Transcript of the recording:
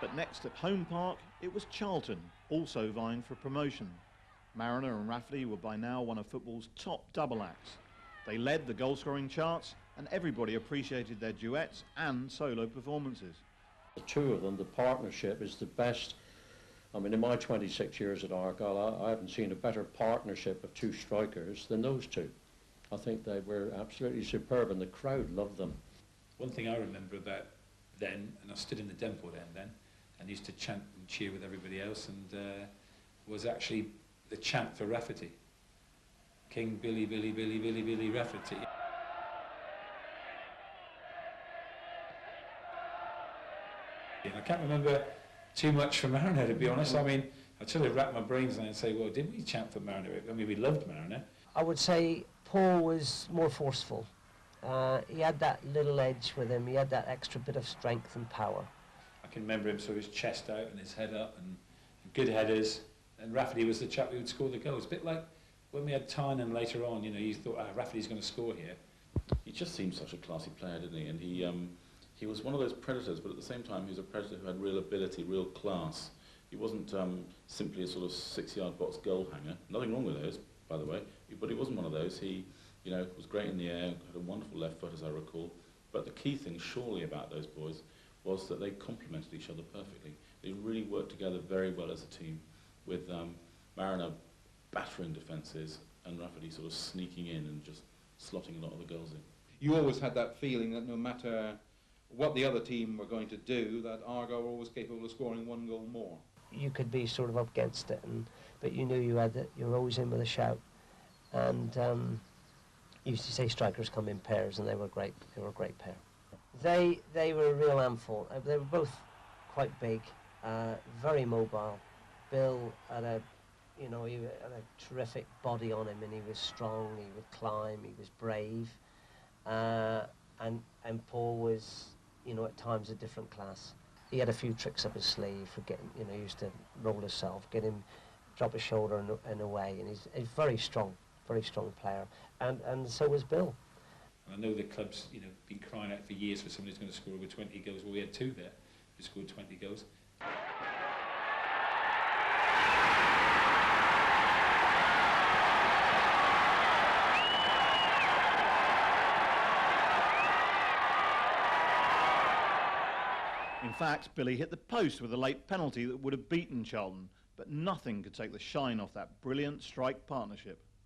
But next at home park, it was Charlton, also vying for promotion. Mariner and Rafferty were by now one of football's top double acts. They led the goal-scoring charts, and everybody appreciated their duets and solo performances. The two of them, the partnership is the best. I mean, in my 26 years at Argyle, I haven't seen a better partnership of two strikers than those two. I think they were absolutely superb, and the crowd loved them. One thing I remember about then, and I stood in the Denport end then, and used to chant and cheer with everybody else, and was actually the chant for Rafferty. King Billy, Billy, Billy, Billy, Billy Rafferty. And I can't remember too much from Mariner, to be honest. I mean, I try to wrap my brains and say, well, did we chant for Mariner? I mean, we loved Mariner. I would say Paul was more forceful. He had that little edge with him. He had that extra bit of strength and power. I can remember him sort of his chest out and his head up, and good headers. And Rafferty was the chap who would score the goals. A bit like when we had Tynan later on, you know, you thought, Rafferty's going to score here. He just seemed such a classy player, didn't he? And he was one of those predators, but at the same time he was a predator who had real ability, real class. He wasn't simply a sort of 6-yard box goal hanger. Nothing wrong with those, by the way, but he wasn't one of those. He, you know, was great in the air, had a wonderful left foot, as I recall. But the key thing, surely, about those boys was that they complemented each other perfectly. They really worked together very well as a team, with Mariner battering defences and Rafferty sort of sneaking in and just slotting a lot of the goals in. You always had that feeling that no matter what the other team were going to do, that Argyle were always capable of scoring one goal more. You could be sort of up against it, but you knew you were always in with a shout. And you used to say strikers come in pairs, and they were great. They were a great pair. They were a real handful. They were both quite big, very mobile. Bill had a he had a terrific body on him, and he was strong. He would climb. He was brave. And Paul was, at times a different class. He had a few tricks up his sleeve for getting, he used to roll himself, get him, drop his shoulder and away. And he's a very strong player. And so was Bill. And I know the club's, been crying out for years for somebody who's going to score over 20 goals. Well, we had two there who scored 20 goals. In fact, Billy hit the post with a late penalty that would have beaten Charlton, but nothing could take the shine off that brilliant strike partnership.